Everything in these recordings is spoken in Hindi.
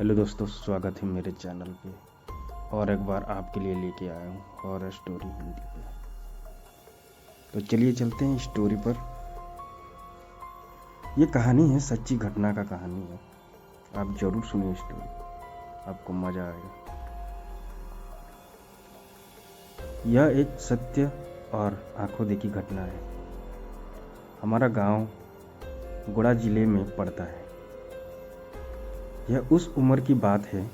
हेलो दोस्तों, स्वागत है मेरे चैनल पे। और एक बार आपके लिए लेके आया हूँ हॉरर स्टोरी हिंदी पे। तो चलिए चलते हैं स्टोरी पर। ये कहानी है, सच्ची घटना का कहानी है। आप जरूर सुनिए स्टोरी, आपको मज़ा आएगा। यह एक सत्य और आंखों देखी घटना है। हमारा गांव गोड़ा जिले में पड़ता है। यह उस उम्र की बात है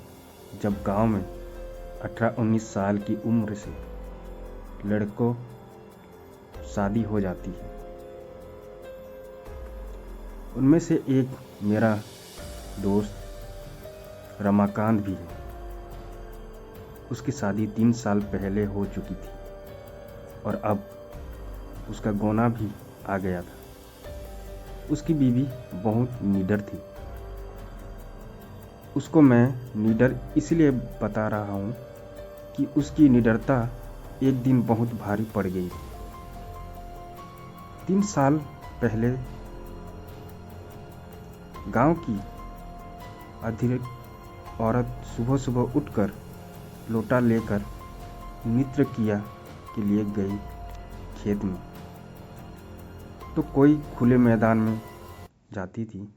जब गांव में 18-19 साल की उम्र से लड़कों शादी हो जाती है। उनमें से एक मेरा दोस्त रमाकांत भी है। उसकी शादी 3 साल पहले हो चुकी थी और अब उसका गोना भी आ गया था। उसकी बीवी बहुत निडर थी। उसको मैं निडर इसलिए बता रहा हूँ कि उसकी निडरता एक दिन बहुत भारी पड़ गई। 3 साल पहले गांव की अधिक औरत सुबह सुबह उठकर लोटा लेकर नृत्य किया के लिए गई खेत में, तो कोई खुले मैदान में जाती थी।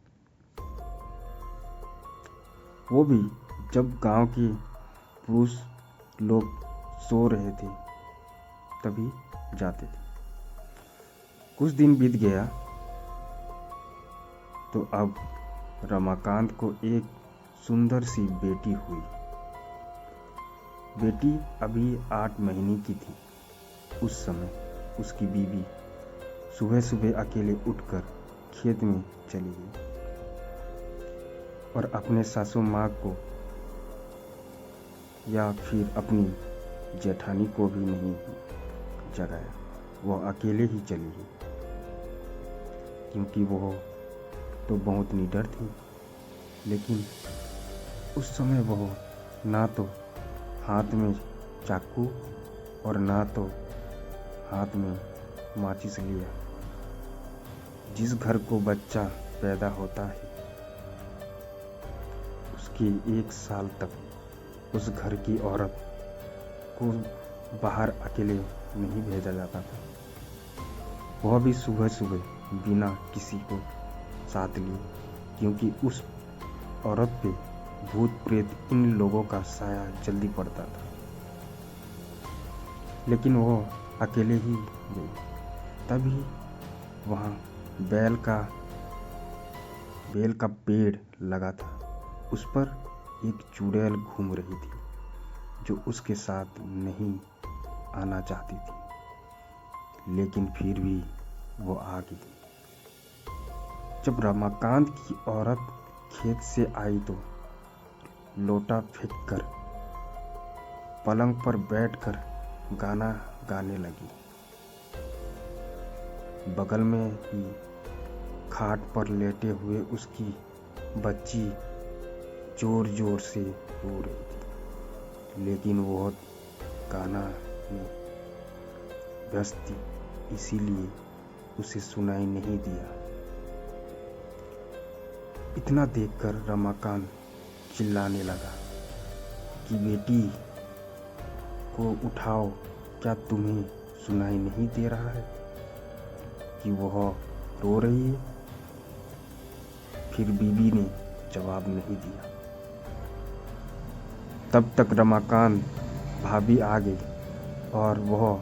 वो भी जब गांव के पुरुष लोग सो रहे थे तभी जाते थे। कुछ दिन बीत गया तो अब रमाकांत को एक सुंदर सी बेटी हुई। बेटी अभी 8 महीने की थी। उस समय उसकी बीवी सुबह सुबह अकेले उठकर खेत में चली गई और अपने सासू माँ को या फिर अपनी जेठानी को भी नहीं जगाया। वह अकेले ही चली गई क्योंकि वह तो बहुत निडर थी। लेकिन उस समय वह ना तो हाथ में चाकू और ना तो हाथ में माचिस लिया। जिस घर को बच्चा पैदा होता है उसके 1 साल तक उस घर की औरत को बाहर अकेले नहीं भेजा जाता था। वह भी सुबह सुबह बिना किसी को साथ लिए, क्योंकि उस औरत पे भूत प्रेत इन लोगों का साया जल्दी पड़ता था। लेकिन वह अकेले ही गई। तभी वहाँ बेल का पेड़ लगा था। उस पर एक चुड़ैल घूम रही थी जो उसके साथ नहीं आना चाहती थी, लेकिन फिर भी वो आ गई। जब रमाकांत की औरत खेत से आई तो लोटा फेंककर पलंग पर बैठकर गाना गाने लगी। बगल में ही खाट पर लेटे हुए उसकी बच्ची जोर जोर से रो रही थी, लेकिन वो गाना में व्यस्त थी, इसीलिए उसे सुनाई नहीं दिया। इतना देखकर रमाकांत चिल्लाने लगा कि बेटी को उठाओ, क्या तुम्हें सुनाई नहीं दे रहा है कि वह रो रही है? फिर बीबी ने जवाब नहीं दिया। तब तक रमाकांत भाभी आ गई और वह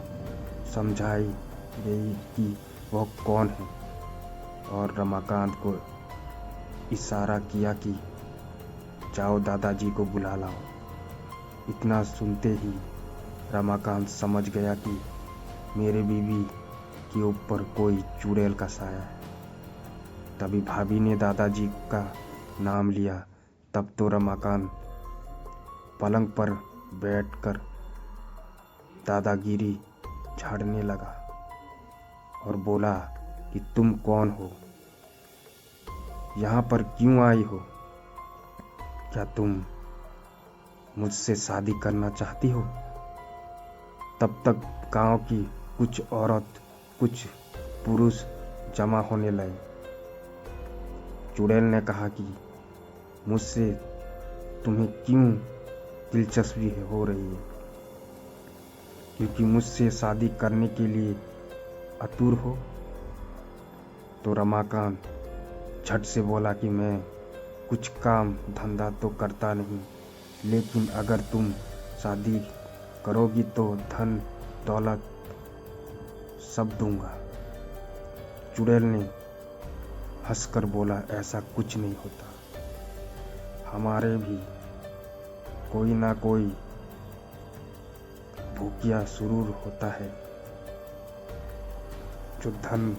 समझाई गई कि वह कौन है, और रमाकांत को इशारा किया कि जाओ दादाजी को बुला लाओ। इतना सुनते ही रमाकांत समझ गया कि मेरे बीवी के ऊपर कोई चुड़ैल का साया है। तभी भाभी ने दादाजी का नाम लिया। तब तो रमाकांत पलंग पर बैठकर दादागिरी झाड़ने लगा और बोला कि तुम कौन हो, यहाँ पर क्यों आई हो? क्या तुम मुझसे शादी करना चाहती हो? तब तक गांव की कुछ औरत कुछ पुरुष जमा होने लगे। चुड़ैल ने कहा कि मुझसे तुम्हें क्यों दिलचस्पी हो रही है? क्योंकि मुझसे शादी करने के लिए आतुर हो? तो रमाकांत झट से बोला कि मैं कुछ काम धंधा तो करता नहीं, लेकिन अगर तुम शादी करोगी तो धन दौलत सब दूंगा। चुड़ैल ने हंसकर बोला, ऐसा कुछ नहीं होता। हमारे भी कोई ना कोई भूखिया सुरूर होता है जो धन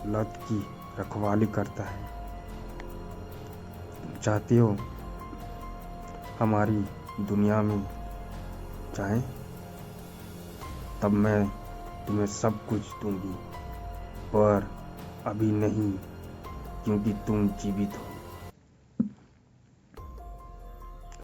लत की रखवाली करता है। तुम चाहती हो हमारी दुनिया में जाएं? तब मैं तुम्हें सब कुछ दूंगी, पर अभी नहीं, क्योंकि तुम जीवित हो।